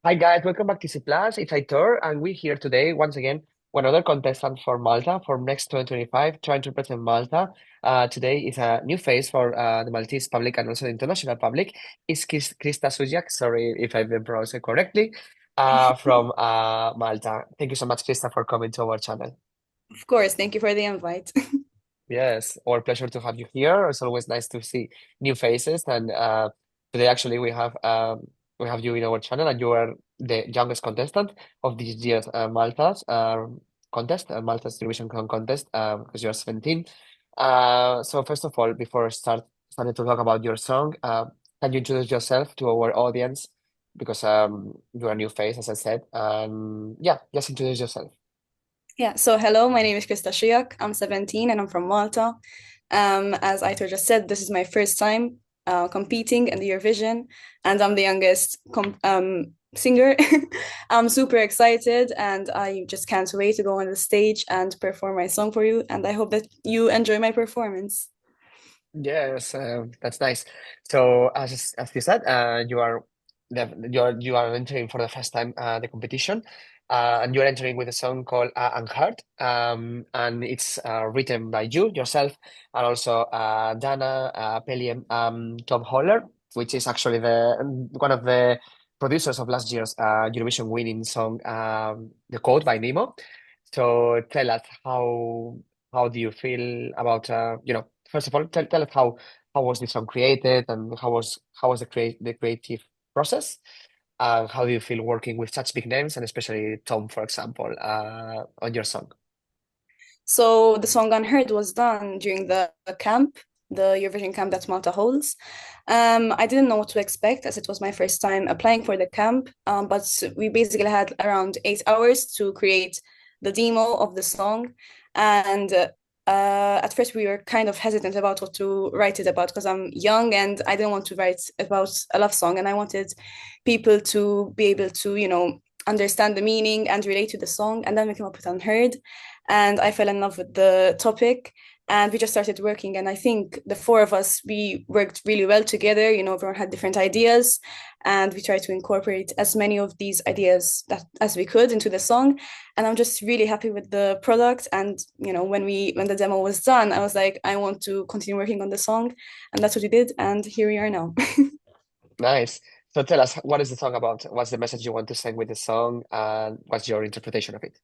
Hi guys, welcome back to ESCplus. It's Aitor, and we're here today once again with another contestant for Malta for next 2025, trying to represent Malta. Today is a new face for the Maltese public and also the international public. It's Krista Šujak, sorry if I didn't pronounce it correctly, from Malta. Thank you so much, Krista, for coming to our channel. Of course, thank you for the invite. Yes, our pleasure to have you here. It's always nice to see new faces, and today actually we have you in our channel, and you are the youngest contestant of this year's Malta's contest, Malta's Eurovision Song Contest, because you're 17. So first of all, before starting to talk about your song, can you introduce yourself to our audience? Because you're a new face, as I said. Yeah, just introduce yourself. Yeah, so hello, my name is Krista Šujak. I'm 17 and I'm from Malta. As Aitor just said, this is my first time competing in the Eurovision, and I'm the youngest singer. I'm super excited, and I just can't wait to go on the stage and perform my song for you. And I hope that you enjoy my performance. Yes, that's nice. So as you said, you are entering for the first time the competition, and you're entering with a song called Unheard, and it's written by you yourself and also Dana Pelle Tom Holler, which is actually the one of the producers of last year's Eurovision-winning song, "The Code" by Nemo. So tell us how do you feel about first of all tell us how was this song created and how was the creative process, and how do you feel working with such big names and especially Tom, for example, on your song. So the song Unheard was done during the camp, the Eurovision camp that Malta holds. I didn't know what to expect as it was my first time applying for the camp, but we basically had around 8 hours to create the demo of the song. And at first we were kind of hesitant about what to write it about because I'm young and I didn't want to write about a love song, and I wanted people to be able to, understand the meaning and relate to the song. And then we came up with Unheard, and I fell in love with the topic, and we just started working. And I think the four of us, we worked really well together. Everyone had different ideas, and we tried to incorporate as many of these ideas as we could into the song. And I'm just really happy with the product. And when the demo was done, I was like, I want to continue working on the song, and that's what we did. And here we are now. Nice. So tell us, what is the song about? What's the message you want to send with the song, and what's your interpretation of it?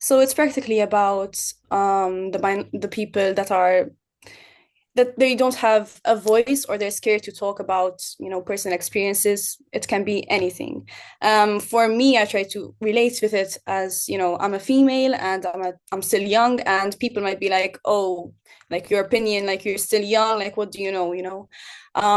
So it's practically about the people that they don't have a voice, or they're scared to talk about personal experiences. It can be anything. For me, I try to relate with it as, I'm a female and I'm still young, and people might be like, oh, like your opinion, like you're still young, like what do you know.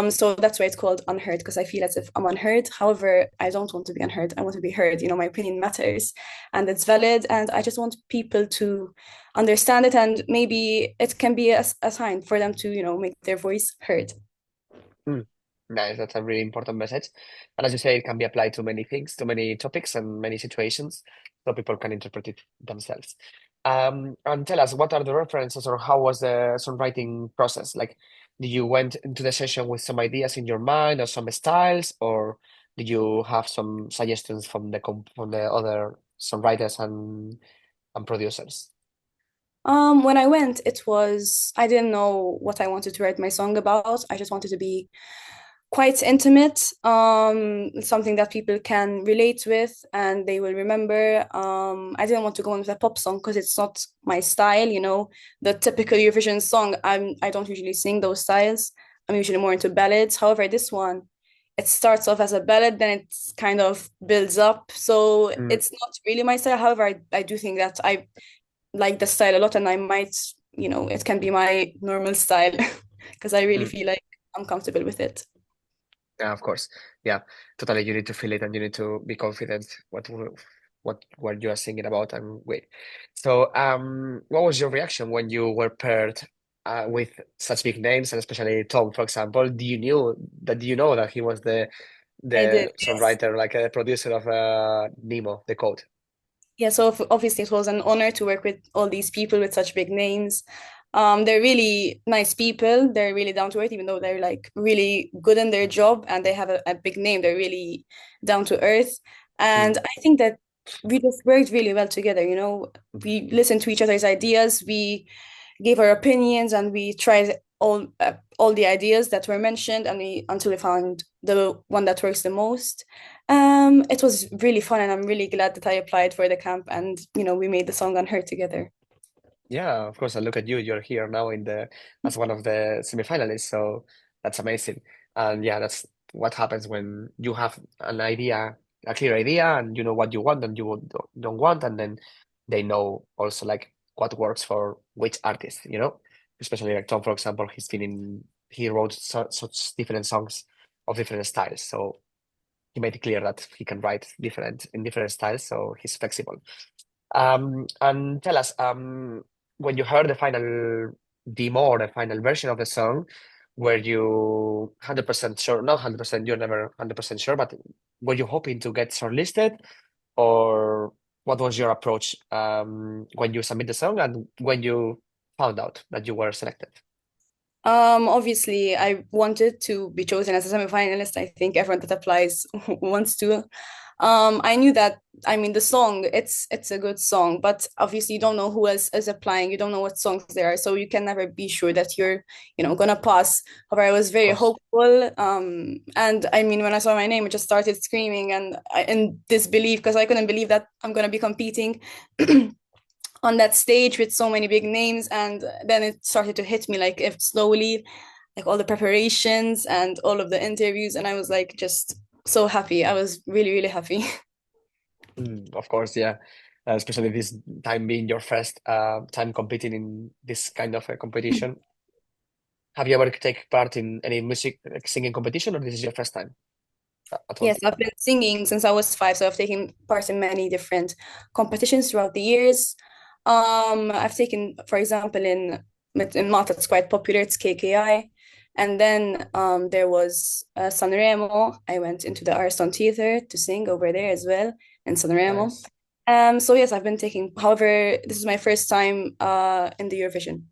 So that's why it's called Unheard, because I feel as if I'm unheard. However, I don't want to be unheard, I want to be heard. My opinion matters and it's valid, and I just want people to understand it, and maybe it can be a sign for them to make their voice heard. Hmm. Nice, that's a really important message. And as you say, it can be applied to many things, to many topics and many situations, so people can interpret it themselves. And tell us, what are the references or how was the songwriting process? Like, did you went into the session with some ideas in your mind or some styles, or did you have some suggestions from from the other songwriters and producers? When I went, I didn't know what I wanted to write my song about. I just wanted to be quite intimate, something that people can relate with and they will remember. I didn't want to go in with a pop song because it's not my style, the typical Eurovision song. I don't usually sing those styles. I'm usually more into ballads. However, this one, it starts off as a ballad, then it kind of builds up. So Mm, it's not really my style. However, I do think that I like the style a lot, and I might, it can be my normal style because I really mm. feel like I'm comfortable with it. Yeah, of course. Yeah, totally. You need to feel it and you need to be confident what you are singing about and wait. So, what was your reaction when you were paired with such big names and especially Tom, for example? Do you know that he was I did, the yes. songwriter, like a producer of Nemo, the Code? Yeah, so obviously it was an honor to work with all these people with such big names. They're really nice people. They're really down to earth, even though they're like really good in their job and they have a big name. They're really down to earth. And Mm. I think that we just worked really well together, you know. We listened to each other's ideas, we gave our opinions, and we tried all the ideas that were mentioned, and we until we found the one that works the most. It was really fun, and I'm really glad that I applied for the camp, and you know, we made the song Unheard together. Yeah, of course. And look at you. You're here now in the as one of the semifinalists. So that's amazing. And yeah, that's what happens when you have an idea, a clear idea, and you know what you want and you don't want, and then they know also like what works for which artist, you know? Especially like Tom, for example, he wrote such different songs of different styles. So he made it clear that he can write different styles, so he's flexible. And tell us, when you heard the final demo or the final version of the song, were you 100% sure? Not 100%, you're never 100% sure, but were you hoping to get shortlisted, or what was your approach when you submit the song and when you found out that you were selected? Obviously, I wanted to be chosen as a semi-finalist. I think everyone that applies wants to. I knew that, I mean, the song, it's a good song, but obviously you don't know who else is applying. You don't know what songs there are, so you can never be sure that you're, you know, gonna pass. However, I was Of very course. hopeful. And I mean, when I saw my name, I just started screaming and in disbelief because I couldn't believe that I'm gonna be competing. On that stage with so many big names, and then it started to hit me like if slowly, like all the preparations and all of the interviews, and I was like just so happy. I was really, really happy. Of course, yeah. Especially this time being your first time competing in this kind of a competition. Have you ever take part in any music singing competition, or this is your first time at all? Yes, I've been singing since I was 5, so I've taken part in many different competitions throughout the years. I've taken, for example, in Malta, it's quite popular, it's KKI. And then there was Sanremo. I went into the Ariston Theatre to sing over there as well in Sanremo. Nice. So yes, I've been taking, however, this is my first time in the Eurovision.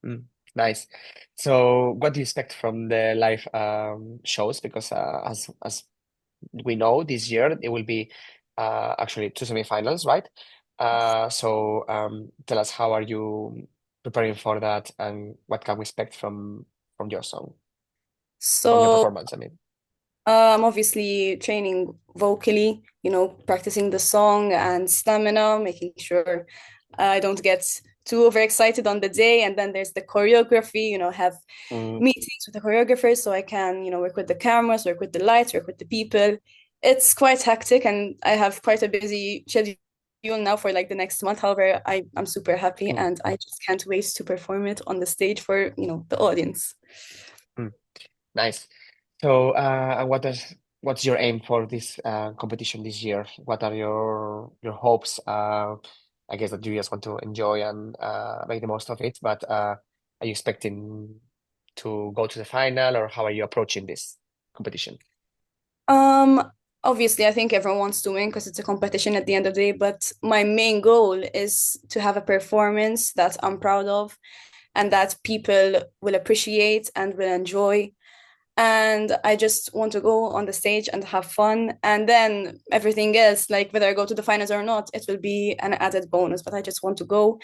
Mm, nice. So, what do you expect from the live shows? Because as we know, this year it will be actually two semifinals, right? So, tell us, how are you preparing for that, and what can we expect from your song, from your So performance? I mean. obviously training vocally, you know, practicing the song and stamina, making sure I don't get too overexcited on the day. And then there's the choreography, you know, have Mm, meetings with the choreographers so I can, you know, work with the cameras, work with the lights, work with the people. It's quite hectic and I have quite a busy schedule now for like the next month. However, I'm super happy mm, and I just can't wait to perform it on the stage for, you know, the audience. mm. Nice. So, what's your aim for this competition this year? What are your hopes? I guess that you just want to enjoy and make the most of it, but are you expecting to go to the final, or how are you approaching this competition? Um, Obviously, I think everyone wants to win because it's a competition at the end of the day, but my main goal is to have a performance that I'm proud of and that people will appreciate and will enjoy. And I just want to go on the stage and have fun. And then everything else, like whether I go to the finals or not, it will be an added bonus. But I just want to go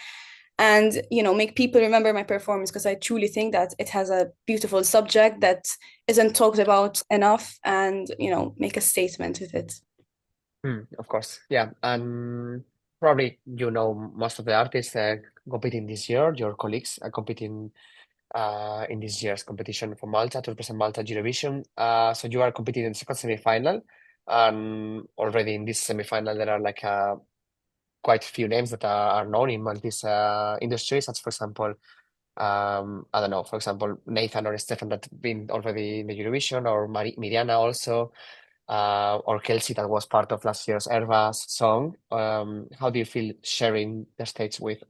and, you know, make people remember my performance because I truly think that it has a beautiful subject that isn't talked about enough and, you know, make a statement with it. Of course, yeah, and probably you know most of the artists competing this year. Your colleagues are competing in this year's competition for Malta to represent Malta at Eurovision. So you are competing in the second semi-final, and already in this semi-final there are like quite a few names that are known in Maltese industry, such for example, I don't know, for example, Nathan or Stefan that been already in the Eurovision, or Miriana also, or Kelsey that was part of last year's Erva's song. How do you feel sharing the stage with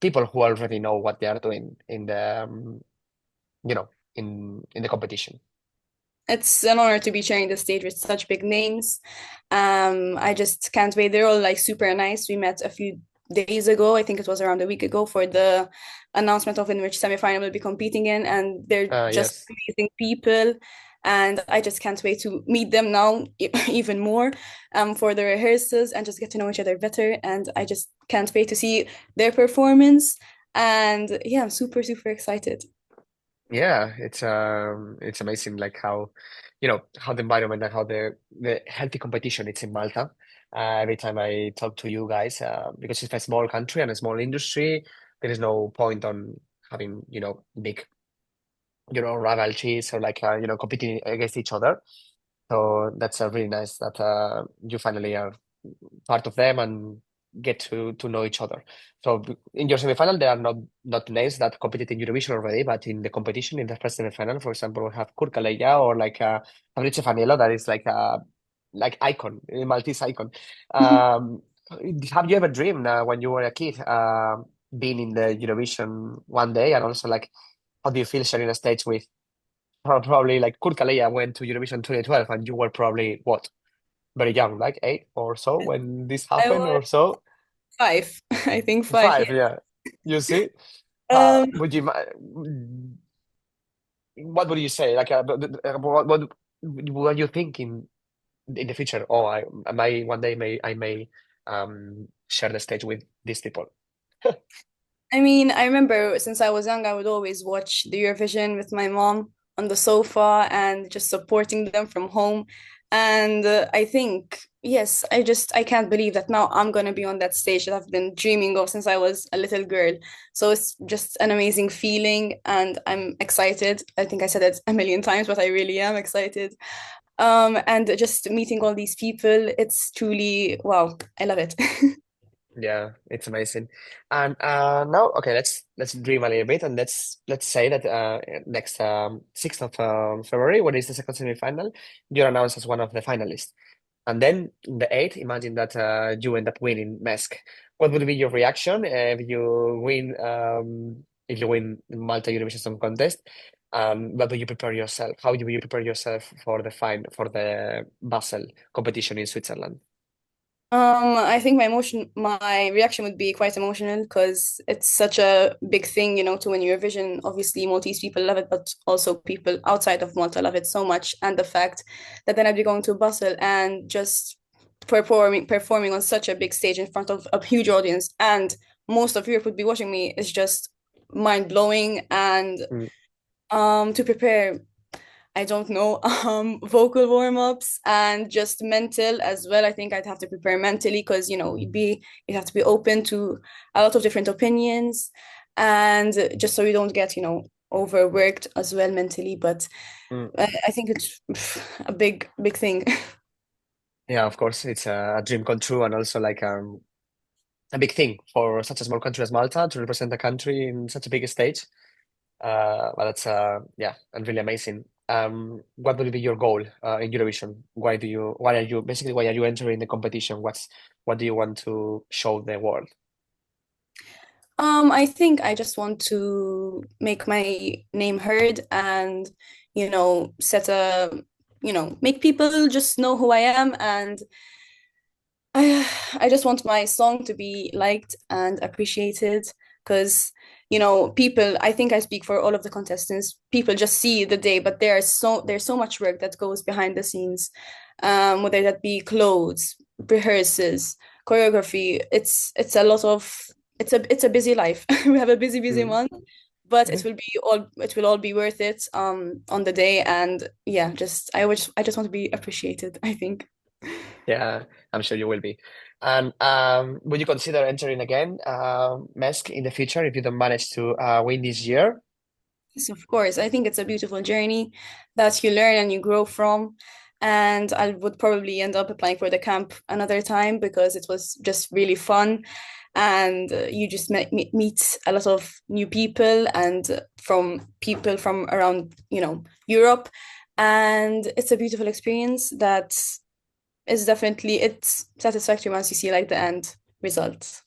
people who already know what they are doing in the you know, in the competition? It's an honor to be sharing the stage with such big names. I just can't wait. They're all like super nice. We met a few days ago. I think it was around a week ago for the announcement of in which semifinal will be competing in, and they're just Yes. amazing people. And I just can't wait to meet them now even more for the rehearsals and just get to know each other better. And I just can't wait to see their performance. And yeah, I'm super, super excited. Yeah, it's amazing like how how the environment and how the healthy competition it's in Malta. Every time I talk to you guys, because it's a small country and a small industry, there is no point on having big rivalries or like competing against each other. So that's really nice that you finally are part of them and get to know each other. So in your semifinal, there are not names that competed in Eurovision already, but in the competition, in the first semifinal, for example, we have Kurt Kaleya or like Fabrizio Fanello, that is like icon, a Maltese icon. Um, have you ever dreamed when you were a kid being in the Eurovision one day, and also like how do you feel sharing a stage with probably like Kurt Kaleya went to Eurovision 2012, and you were probably what? Very young, like 8 or so when this I happened was or so. 5, I think 5, 5, yeah. yeah. You see, Um, would you? What would you say? Like, what were you thinking in the future? Oh, I may one day I may share the stage with these people. I mean, I remember since I was young, I would always watch the Eurovision with my mom on the sofa and just supporting them from home. And I think, yes, I can't believe that now I'm gonna be on that stage that I've been dreaming of since I was a little girl. So it's just an amazing feeling, and I'm excited. I think I said it a million times, but I really am excited. And just meeting all these people, it's truly wow. I love it. Yeah, it's amazing. And now, okay, let's dream a little bit, and let's say that next 6th of February, when is the second semi-final, you're announced as one of the finalists. And then the 8th, imagine that you end up winning MESC. What would be your reaction if you win Malta Eurovision Song Contest? What do you prepare yourself? How do you prepare yourself for the Basel competition in Switzerland? I think my reaction would be quite emotional because it's such a big thing, to win Eurovision. Obviously, Maltese people love it, but also people outside of Malta love it so much. And the fact that then I'd be going to Basel and just performing on such a big stage in front of a huge audience, and most of Europe would be watching me is just mind blowing. And Mm, to prepare I don't know, vocal warm-ups and just mental as well. I think I'd have to prepare mentally because, you have to be open to a lot of different opinions and just so you don't get, overworked as well mentally. But mm. I think it's a big, big thing. Yeah, of course, it's a dream come true, and also like a big thing for such a small country as Malta to represent the country in such a big stage. But that's yeah, and really amazing. What will be your goal in Eurovision? Why are you entering the competition? What do you want to show the world? I think I just want to make my name heard and, set make people just know who I am. And I just want my song to be liked and appreciated because, people, I think I speak for all of the contestants. People just see the day, but there's so much work that goes behind the scenes, whether that be clothes, rehearsals, choreography. It's a busy life. We have a busy, busy Mm. month, but it will all be worth it on the day. And yeah, I just want to be appreciated, I think. Yeah, I'm sure you will be. And would you consider entering again, MESC in the future if you don't manage to win this year? Yes, of course. I think it's a beautiful journey that you learn and you grow from. And I would probably end up applying for the camp another time because it was just really fun. And you just meet a lot of new people and from people from around, Europe. And it's a beautiful experience that is definitely, it's satisfactory once you see like the end result.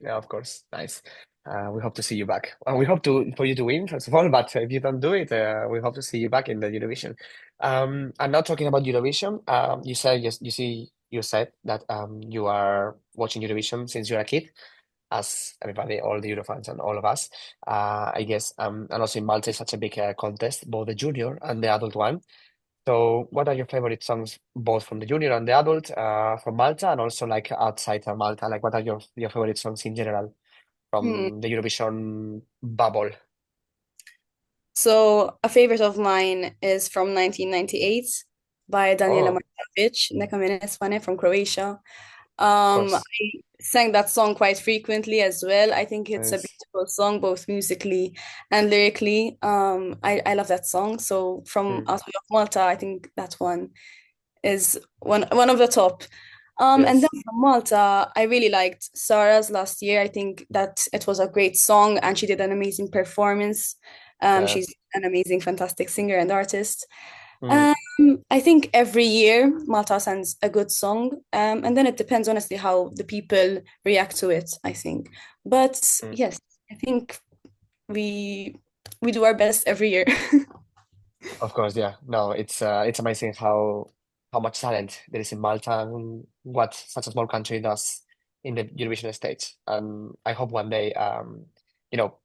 Yeah, of course. Nice. We hope to see you back. We hope for you to win, first of all, but if you don't do it, we hope to see you back in the Eurovision. And now talking about Eurovision, you said that you are watching Eurovision since you're a kid. as everybody, all the Eurofans and all of us, I guess. And also in Malta is such a big contest, both the junior and the adult one. So, what are your favorite songs, both from the junior and the adult, from Malta, and also like outside of Malta? Like, what are your favorite songs in general Hmm. from the Eurovision bubble? So a favorite of mine is from 1998 by Daniela Oh, Markovic, Neka mene Svane from Croatia. of I course, sang that song quite frequently as well. I think it's a nice. beautiful song, both musically and lyrically. I love that song. So from Mm, outside of Malta, I think that one is one of the top. And then yes, from Malta, I really liked Sarah's last year. I think that it was a great song and she did an amazing performance. yeah. She's an amazing, fantastic singer and artist. Mm, Um, I think every year Malta sends a good song, and then it depends honestly how the people react to it, I think. But mm. yes, I think we we do our best every year. Of course, yeah. No, it's amazing how much talent there is in Malta and what such a small country does in the Eurovision stage. And I hope one day, you know,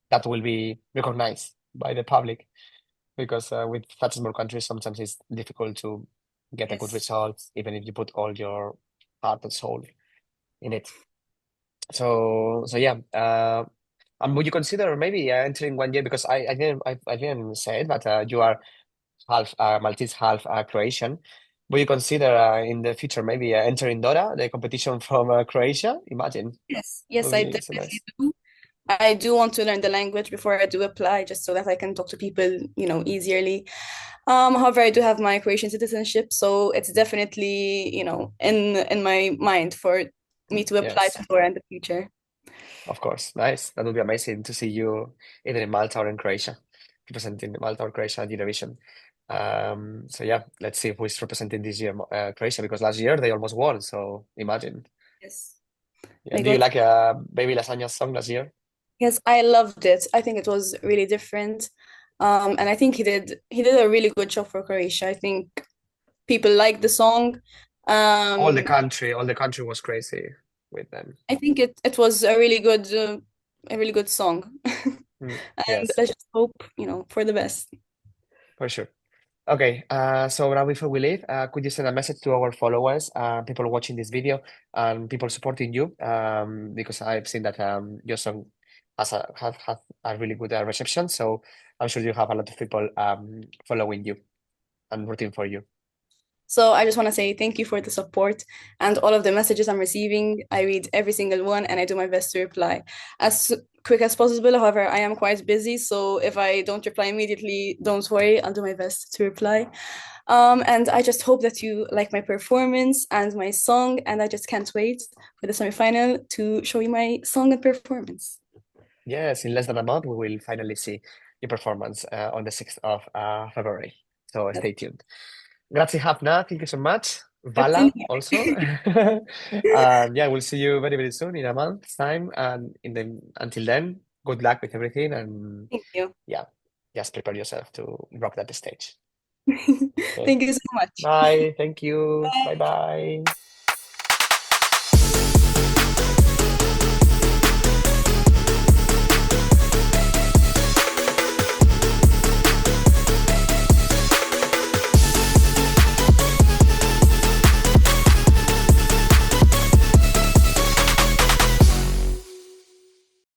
that will be recognized by the public because with such a small country, sometimes it's difficult to get a good Yes. result, even if you put all your heart and soul in it. So yeah. And would you consider maybe entering one year because I didn't say it, but you are half Maltese, half Croatian. Will you consider in the future maybe entering Dora, the competition from Croatia? Imagine, Yes, yes, would I be so definitely nice. do. I do want to learn the language before I do apply, just so that I can talk to people, easierly. However, I do have my Croatian citizenship, so it's definitely, in my mind for me to apply Yes, to Flora in the future. of course. Nice. That would be amazing to see you either in Malta or in Croatia, representing Malta or Croatia at Eurovision. So yeah, let's see who is representing this year Croatia because last year they almost won. So imagine. Yes, Yeah. they Do you got. like Baby Lasagna's song last year? Yes, I loved it. I think it was really different. And I think he did a really good job for Croatia. I think people like the song. Um, All the country was crazy with them. I think it was a really good song. Mm, And yes, let's just hope, for the best. for sure. Okay, so now before we leave, could you send a message to our followers, people watching this video, and people supporting you? Because I've seen that your song has a really good reception, so I'm sure you have a lot of people following you and rooting for you. So I just want to say thank you for the support and all of the messages I'm receiving. I read every single one and I do my best to reply as quick as possible. However, I am quite busy, so if I don't reply immediately, don't worry, I'll do my best to reply. And I just hope that you like my performance and my song, and I just can't wait for the semifinal to show you my song and performance. Yes, in less than a month, we will finally see your performance on the 6th of February. So That's stay tuned. Grazie, Hafna. Thank you so much. Grazie Vala also. Yeah, we'll see you very, very soon in a month's time. And until then, good luck with everything. And Thank you. yeah, just prepare yourself to rock that stage. Okay. Thank you so much. Bye. Thank you. Bye Bye. bye.